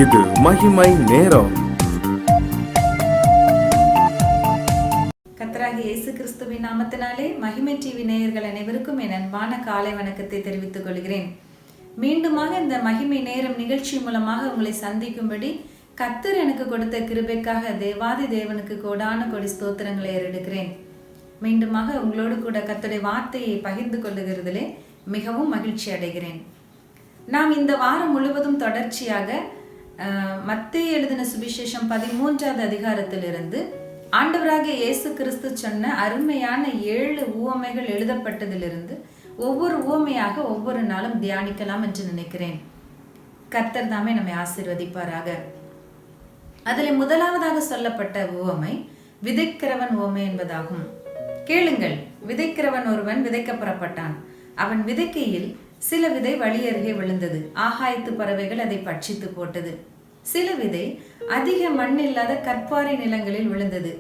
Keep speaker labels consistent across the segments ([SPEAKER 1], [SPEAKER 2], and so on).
[SPEAKER 1] இது மகிமை நேரம்.
[SPEAKER 2] கர்த்தராகிய இயேசு கிறிஸ்துவின் நாமத்தினாலே மகிமை டிவி நேயர்கள் அனைவருக்கும் என் அன்பான காலை வணக்கத்தை தெரிவித்துக் கொள்கிறேன். மீண்டுமாக இந்த மகிமை நேரம் நிகழ்ச்சி மூலமாக உங்களை சந்திக்கும்படி கர்த்தர் எனக்கு கொடுத்த கிருபைக்காக தேவாதி தேவனுக்கு கோடான கோடி ஸ்தோத்திரங்களை ஏறெடுக்கிறேன். மீண்டுமாக உங்களோடு கூட கர்த்தருடைய வார்த்தையை பகிர்ந்து கொள்ளுகிறதிலே மிகவும் மகிழ்ச்சி அடைகிறேன். நாம் இந்த வாரம் முழுவதும் தொடர்ச்சியாக மத்தேயு எழுதின சுவிசேஷம் 13வது அதிகாரத்திலிருந்து ஆண்டவராகிய இயேசு கிறிஸ்து சொன்ன அருமையான 7 உவமைகள் எழுதப்பட்டதிலிருந்து ஒவ்வொரு உவமையாக ஒவ்வொரு நாளும் தியானிக்கலாம் என்று நினைக்கிறேன். கர்த்தர் தாமே நம்மை ஆசீர்வதிப்பாராக. அதில் முதலாவதாக சொல்லப்பட்ட உவமை விதைக்கிறவன் உவமை என்பதாகும். கேளுங்கள். விதைக்கிறவன் ஒருவன் விதைக்க புறப்பட்டான். அவன் விதைக்கையில் சில விதை வழி அருகே விழுந்தது. ஆகாயத்து பறவைகள் அதை பட்சித்து போட்டது. சில விதை அதிக மண் இல்லாத கற்பாறை நிலங்களில் விழுந்தது.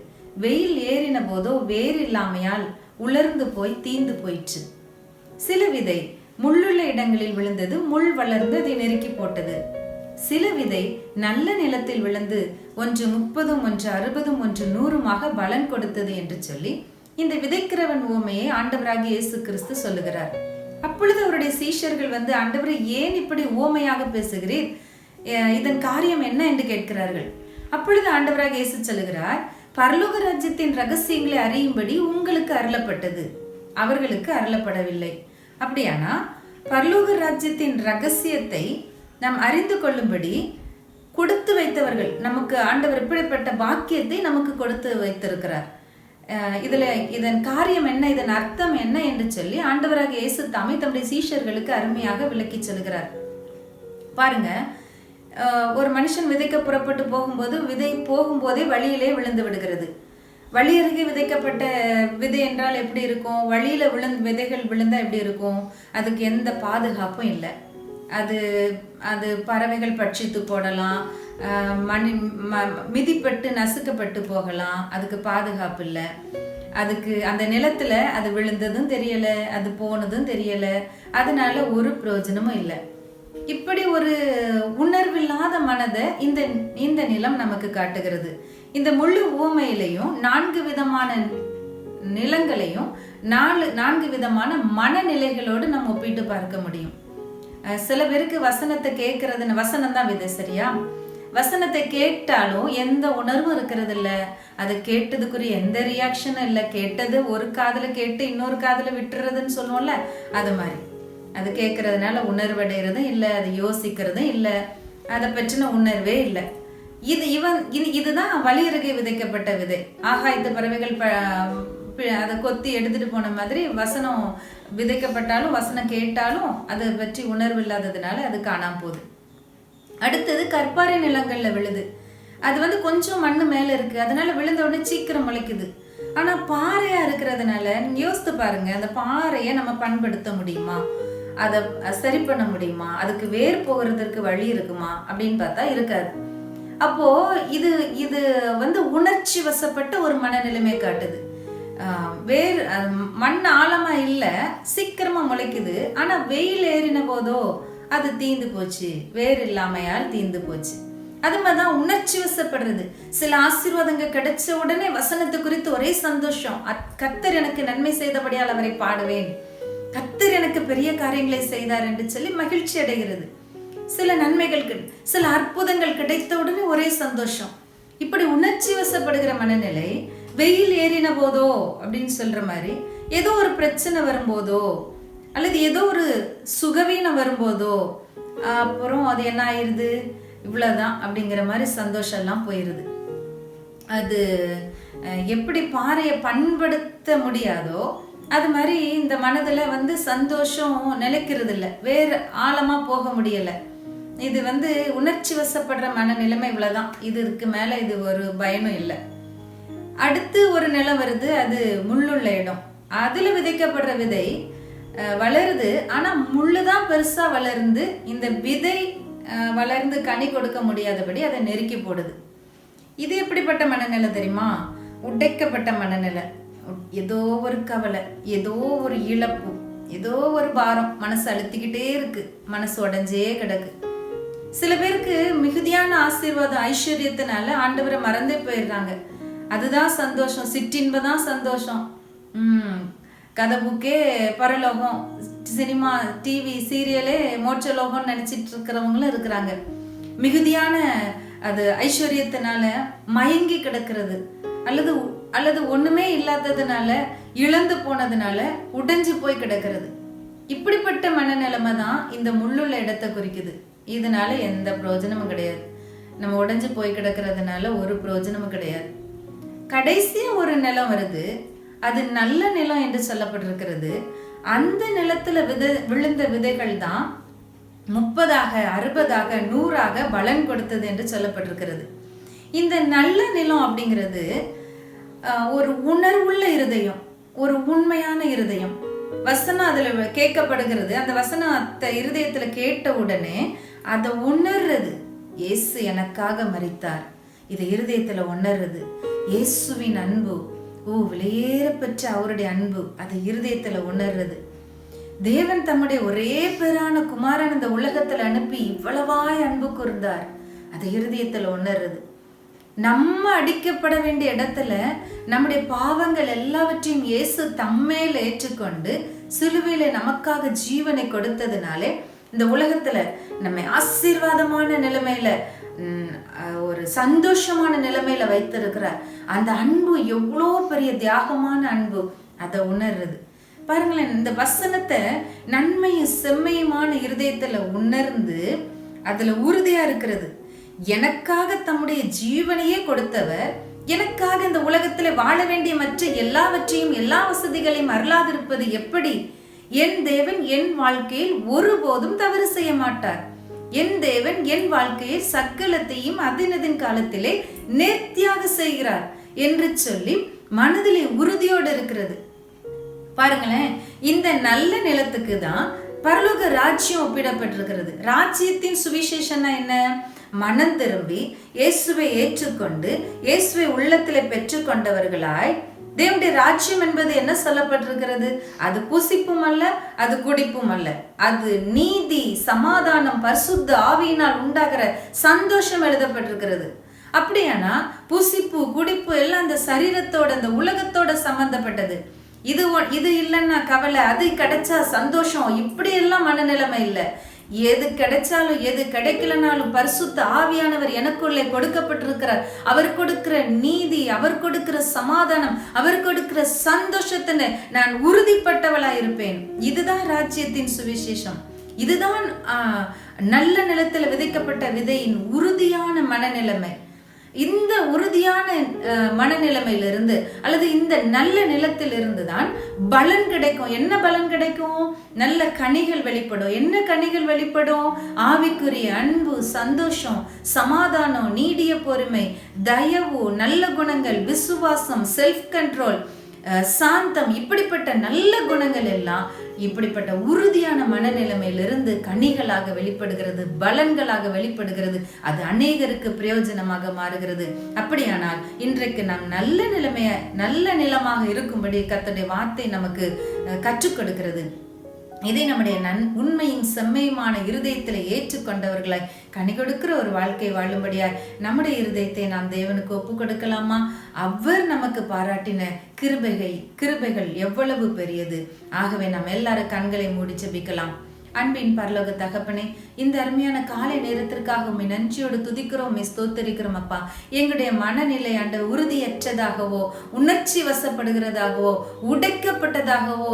[SPEAKER 2] வெயில் ஏறின போதோ வேர் இல்லாமையால் உலர்ந்து போய் தீந்து போயிற்று. சில விதை முள்ளுள்ள இடங்களில் விழுந்தது. முள் வளர்ந்து அதை நெருக்கி போட்டது. சில விதை நல்ல நிலத்தில் விழுந்து ஒன்று 30, ஒன்று 60, ஒன்று 100 பலன் கொடுத்தது என்று சொல்லி இந்த விதைக்கிறவன் உவமையை ஆண்டவராகிய இயேசு கிறிஸ்து சொல்லுகிறார். அப்பொழுது அவருடைய சீஷர்கள் வந்து, ஆண்டவரே, ஏன் இப்படி உவமையாக பேசுகிறீர்? இதன் காரியம் என்ன என்று கேட்கிறார்கள். அப்பொழுது ஆண்டவராகிய இயேசு சொல்லுகிறார், பரலோக ராஜ்யத்தின் ரகசியங்களை அறியும்படி உங்களுக்கு அருளப்பட்டது, அவர்களுக்கு அருளப்படவில்லை. அப்படியானா பரலோக ராஜ்யத்தின் ரகசியத்தை நாம் அறிந்து கொள்ளும்படி கொடுத்து வைத்தவர்கள், நமக்கு ஆண்டவர் இப்படிப்பட்ட பாக்கியத்தை நமக்கு கொடுத்து வைத்திருக்கிறார். இதன் காரியம் என்ன, இதன் அர்த்தம் என்ன என்று சொல்லி ஆண்டவராகிய இயேசு தாமே தம்முடைய சீஷர்களுக்கு அருமையாக விளக்கி சொல்கிறார். பாருங்க, ஒரு மனுஷன் விதைக்க புறப்பட்டு போகும்போது விதை போகும்போதே வழியிலே விழுந்து விடுகிறது. வழி அருகே விதைக்கப்பட்ட விதை என்றால் எப்படி இருக்கும்? வழியில விதைகள் விழுந்தா எப்படி இருக்கும்? அதுக்கு எந்த பாதுகாப்பும் இல்லை. அது பறவைகள் பட்சித்து போடலாம், மிதிப்பட்டு நசுக்கப்பட்டு போகலாம். அதுக்கு பாதுகாப்பு இல்லை. அதுக்கு அந்த நிலத்துல அது விழுந்ததும் தெரியல, அது போனதும் தெரியல. அதனால ஒரு பிரயோஜனமும் இல்லை. இப்படி ஒரு உணர்வில்லாத மனதை இந்த நிலம் நமக்கு காட்டுகிறது. இந்த முழு உவமையிலையும் 4 விதமான நிலங்களையும் 4 விதமான மனநிலைகளோடு நம்ம ஒப்பிட்டு பார்க்க முடியும். சில பேருக்கு வசனத்தை கேட்கறது, வசனம் தான் விதை, சரியா? வசனத்தை கேட்டாலும் எந்த உணர்வும் இருக்கிறது இல்ல. அதை கேட்டதுக்குரிய எந்த ரியாக்ஷனும் இல்லை. கேட்டது ஒரு காதுல கேட்டு இன்னொரு காதுல விட்டுறதுன்னு சொல்லுவோம்ல, அது மாதிரி. அது கேட்கறதுனால உணர்வடைகிறதும் இல்லை, அது யோசிக்கிறதும் இல்லை, அதை பற்றின உணர்வே இல்லை. இதுதான் வழி அருகே விதைக்கப்பட்ட விதை. ஆகாயத்து பறவைகள் அதை கொத்தி எடுத்துட்டு போன மாதிரி வசனம் விதைக்கப்பட்டாலும் வசனம் கேட்டாலும் அதை பற்றி உணர்வு இல்லாததுனால அது காணாம போகுது. அடுத்தது கற்பாறை நிலங்கள்ல விழுது. அது கொஞ்சம் மண்ணு மேல இருக்கு, அதனால விழுந்த உடனே சீக்கிரம் முளைக்குது. ஆனா பாறையா இருக்கிறதுனால யோசித்து பாருங்க, அந்த பாறையை நம்ம பண்படுத்த முடியுமா? அதை சரி பண்ண முடியுமா? அதுக்கு வேர் போகிறதுக்கு வழி இருக்குமா அப்படின்னு பார்த்தா இருக்காது. அப்போ இது உணர்ச்சி வசப்பட்ட ஒரு மனநிலைமை காட்டுது. வேர் மண் ஆழமா இல்லை, சீக்கிரமா முளைக்குது. ஆனா வெயில் ஏறின போதோ அது தீந்து போச்சு, வேர் இல்லாமையால் தீந்து போச்சு. அது மாதிரிதான் உணர்ச்சி வசப்படுறது. சில ஆசீர்வாதங்கள் கிடைச்ச உடனே வசனத்தை குறித்து ஒரே சந்தோஷம். கர்த்தர் எனக்கு நன்மை செய்தபடியால் அவரை பாடுவேன், கர்த்தர் எனக்கு பெரிய காரியங்களை செய்தார் என்று சொல்லி மகிழ்ச்சி அடைகிறது. சில நன்மைகள், சில அற்புதங்கள் கிடைத்த உடனே ஒரே சந்தோஷம். இப்படி உணர்ச்சி வசப்படுகிற மனநிலை வெயில் ஏறின போதோ அப்படின்னு சொல்ற மாதிரி, ஏதோ ஒரு பிரச்சனை வரும்போதோ அல்லது ஏதோ ஒரு சுகவீனம் வரும்போதோ அப்புறம் அது என்ன ஆயிருது, இவ்வளவுதான் அப்படிங்கிற மாதிரி சந்தோஷம் எல்லாம் போயிருது. அது எப்படி பாறையை பண்படுத்த முடியாதோ அது மாதிரி இந்த மனதுல சந்தோஷம் நிலைக்கிறது இல்லை, வேறு ஆழமா போக முடியல. இது உணர்ச்சி வசப்படுற மனநிலைமை, இவ்வளவுதான். இதுக்கு மேல இது ஒரு பயனும் இல்லை. அடுத்து ஒரு நிலம் வருது, அது முள்ளுள்ள இடம். அதுல விதைக்கப்படுற விதை வளருது. ஆனா முள்ளுதான் பெருசா வளர்ந்து இந்த விதை வளர்ந்து கனி கொடுக்க முடியாதபடி அதை நெருக்கி போடுது. இது எப்படிப்பட்ட மனநிலை தெரியுமா? உடைக்கப்பட்ட மனநிலை. ஏதோ ஒரு கவலை, ஏதோ ஒரு இழப்பு, ஏதோ ஒரு பாரம் மனசு அழுத்திக்கிட்டே இருக்கு, மனசு உடஞ்சே கிடக்கு. சில பேருக்கு மிகுதியான ஆசீர்வாதம் ஐஸ்வர்யத்தினால ஆண்டவரை மறந்தே போயிடுறாங்க. அதுதான் சந்தோஷம், சிற்றின்பதான் சந்தோஷம். கதை புக்கே பரலோகம், சினிமா, டிவி, சீரியலே மோட்சலோகம்னு நினைச்சிட்டு இருக்கிறவங்களும் இருக்கிறாங்க. மிகுதியான அது ஐஸ்வர்யத்தினால மயங்கி கிடக்கிறது, அல்லது ஒண்ணுமே இல்லாததுனால, இழந்து போனதுனால உடைஞ்சு போய் கிடக்கிறது. இப்படிப்பட்ட மனநிலைமை தான் இந்த முள்ளுள்ள இடத்தை குறிக்குது. இதனால எந்த பிரயோஜனமும் கிடையாது. நம்ம உடைஞ்சு போய் கிடக்கிறதுனால ஒரு பிரயோஜனமும் கிடையாது. கடைசியா ஒரு நிலம் வருது, அது நல்ல நிலம் என்று சொல்லப்பட்டிருக்கிறது. அந்த நிலத்துல விழுந்த விதைகள் தான் 30ஆக 60ஆக 100ஆக பலன் கொடுத்தது என்று சொல்லப்பட்டிருக்கிறது. இந்த நல்ல நிலம் அப்படிங்கிறது ஒரு உணர்வுள்ள இருதயம், ஒரு உண்மையான இருதயம். வசனம் அதுல கேட்கப்படுகிறது. அந்த வசனத்தை இருதயத்துல கேட்ட உடனே அதை உணர்றது, இயேசு எனக்காக மரித்தார், இதை இருதயத்துல உணர்றது. இயேசுவின் அன்பு, விலையேற பெற்ற அவருடைய அன்பு, அதை இருதயத்துல உணர்றது. தேவன் தம்முடைய ஒரே பேரான குமாரன் இந்த உலகத்துல அனுப்பி இவ்வளவாய் அன்பு கூர்ந்தார், அதை இருதயத்துல உணர்றது. நம்ம அடிக்கப்பட வேண்டிய இடத்துல நம்முடைய பாவங்கள் எல்லாவற்றையும் இயேசு தம்மேல் ஏற்றுக்கொண்டு சிலுவையில நமக்காக ஜீவனை கொடுத்ததுனாலே இந்த உலகத்துல நம்ம ஆசீர்வாதமான நிலைமையில, ஒரு சந்தோஷமான நிலைமையில வைத்திருக்கிறார். அந்த அன்பு எவ்வளோ பெரிய தியாகமான அன்பு, அதை உணர்றது. பாருங்களேன், இந்த வசனத்தை நன்மையும் செம்மையுமான இருதயத்துல உணர்ந்து அதுல உறுதியா இருக்கிறது. எனக்காக தம்முடைய ஜீவனையே கொடுத்தவர் எனக்காக இந்த உலகத்துல வாழ வேண்டிய மற்ற எல்லாவற்றையும், எல்லா வசதிகளையும் அருளாதிருப்பது எப்படி? என் தேவன் என் வாழ்க்கையில் ஒருபோதும் தவறு செய்ய மாட்டார். என் தேவன் என் வாழ்க்கையில் சக்கலத்தையும் அதினதின் காலத்திலே நேர்த்தியாக செய்கிறார் என்று சொல்லி மனதிலே உறுதியோடு இருக்கிறது. பாருங்களேன், இந்த நல்ல நிலத்துக்கு தான் பரலோக ராஜ்யம் ஒப்பிடப்பட்டிருக்கிறது. ராஜ்யத்தின் சுவிசேஷம்னா என்ன? மனம் திரும்பி இயேசுவை ஏற்றுக்கொண்டு இயேசுவை உள்ளத்திலே பெற்றுக்கொண்டவர்களாய் தேவனுடைய ராஜ்யம் என்பது என்ன சொல்லப்பட்டிருக்கிறது? அது புசிப்பும் அல்ல, அது குடிப்பும் அல்ல, அது நீதி, சமாதானம், பரிசுத்த ஆவியினால் உண்டாகிற சந்தோஷம் எழுதப்பட்டிருக்கிறது. அப்படியானா புசிப்பு குடிப்பு எல்லாம் அந்த சரீரத்தோட, அந்த உலகத்தோட சம்பந்தப்பட்டது. இது இல்லைன்னா கவலை, அது கிடைச்சா சந்தோஷம், இப்படி எல்லாம் மனநிலைமை இல்லை. எது கிடைச்சாலும் எது கிடைக்கலனாலும் பரிசுத்த ஆவியானவர் எனக்குள்ளே கொடுக்கப்பட்டிருக்கிறார். அவர் கொடுக்கிற நீதி, அவர் கொடுக்கிற சமாதானம், அவர் கொடுக்கிற சந்தோஷத்தின்னு நான் உறுதிப்பட்டவளாயிருப்பேன். இதுதான் ராஜ்யத்தின் சுவிசேஷம். இதுதான் நல்ல நிலத்தில் விதைக்கப்பட்ட விதையின் உறுதியான மனநிலைமை. இந்த உறுதியான மனநிலைமையிலிருந்து அல்லது இந்த நல்ல நிலத்திலிருந்து தான் பலன் கிடைக்கும். என்ன பலன் கிடைக்கும்? நல்ல கனிகள் வெளிப்படும். என்ன கனிகள் வெளிப்படும்? ஆவிக்குரிய அன்பு, சந்தோஷம், சமாதானம், நீடிய பொறுமை, தயவு, நல்ல குணங்கள், விசுவாசம், செல்ஃப் கண்ட்ரோல், சாந்தம், இப்படிப்பட்ட நல்ல குணங்கள் எல்லாம் இப்படிப்பட்ட உறுதியான மனநிலைமையிலிருந்து கனிகளாக வெளிப்படுகிறது, பலன்களாக வெளிப்படுகிறது. அது அநேகருக்கு பிரயோஜனமாக மாறுகிறது. அப்படியானால் இன்றைக்கு நாம் நல்ல நிலமாக இருக்கும்படி கர்த்தருடைய வார்த்தை நமக்கு கற்றுக் கொடுக்கிறது. இதை நம்முடைய உண்மையும் செம்மையுமான இருதயத்தில் ஏற்றுக்கொண்டவர்களாய் கனி கொடுக்கிற ஒரு வாழ்க்கை வாழும்படியாய் நம்முடைய இருதயத்தை நாம் தேவனுக்கு ஒப்பு கொடுக்கலாமா? அவர் நமக்கு பாராட்டின கிருபைகள் எவ்வளவு பெரியது. ஆகவே நாம் எல்லாரும் கண்களை மூடி ஜெபிக்கலாம். அன்பின் பரலோக தகப்பனே, இந்த அருமையான காலை நேரத்திற்காக உம்மை நன்றியோடு துதிக்கிறோம், உம்மை ஸ்தோத்தரிக்கிறோம் அப்பா. எங்களுடைய மனநிலை உறுதியற்றதாகவோ, உணர்ச்சி வசப்படுகிறதாகவோ, உடைக்கப்பட்டதாகவோ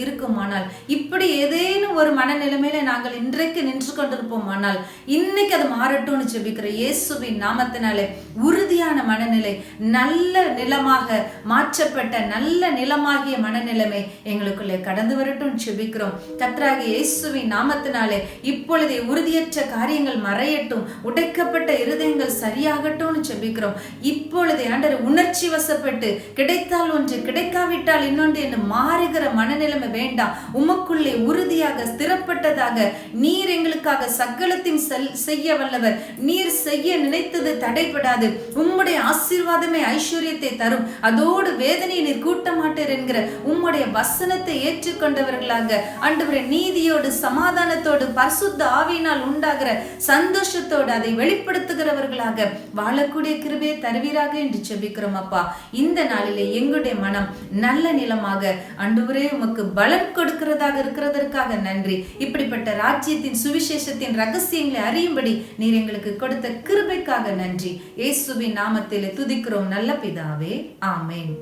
[SPEAKER 2] இருக்குமானால், இப்படி ஏதேனும் ஒரு மனநிலைமையில நாங்கள் இன்றைக்கு நின்று கொண்டிருப்போமானால் இன்னைக்கு அது மாறட்டும்னு ஜெபிக்கிற இயேசுவின் நாமத்தினாலே உறுதியான மனநிலை, நல்ல நிலமாக மாற்றப்பட்ட நல்ல நிலமாகிய மனநிலைமை எங்களுக்குள்ளே கடந்து வரட்டும் ஜெபிக்கிறோம். கர்த்தராகிய இயேசு நாமத்தினாலே இப்பொழுதே உறுதியற்ற காரியங்கள் மறையட்டும், உடைக்கப்பட்ட இருதயங்கள் சரியாகட்டும் ஜெபிக்கிறோம். இப்பொழுதே ஆண்டவரே, உணர்ச்சி வசப்பட்டு கிடைத்தால் ஒன்று கிடைக்காவிட்டால் இன்னொன்று என்று மாறுகிற மனநிலைமை வேண்டாம். உமக்குள்ளே உறுதியாக ஸ்திரப்பட்டதாக நீர் எங்களுக்காக சகலத்தையும் செய்ய வல்லவர். நீர் செய்ய நினைத்தது தடைபடாது. உம்முடைய ஆசீர்வாதமே ஐஸ்வர்யத்தை தரும். அதோடு வேதனையை நீர் கூட்ட மாட்டீர் என்கிற உம்முடைய வசனத்தை ஏற்றுக்கொண்டவர்களாக ஆண்டவரே, நீதியோடு சமாதானத்தோடு பரிசுத்த ஆவியினால் உண்டாகிற சந்தோஷத்தோடு அதை வெளிப்படுத்துகிறவர்களாக வாழக்கூடிய கிருபையை தருவீராக என்று செபிக்கிறோம் அப்பா. இந்த நாளிலே எங்களுடைய மனம் நல்ல நிலமாக ஆண்டவரே உமக்கு பலன் கொடுக்கிறதாக இருக்கிறதற்காக நன்றி. இப்படிப்பட்ட ராஜ்யத்தின் சுவிசேஷத்தின் ரகசியங்களை அறியும்படி நீர் எங்களுக்கு கொடுத்த கிருபைக்காக நன்றி. இயேசுவின் நாமத்திலே துதிக்கிறோம் நல்ல பிதாவே, ஆமென்.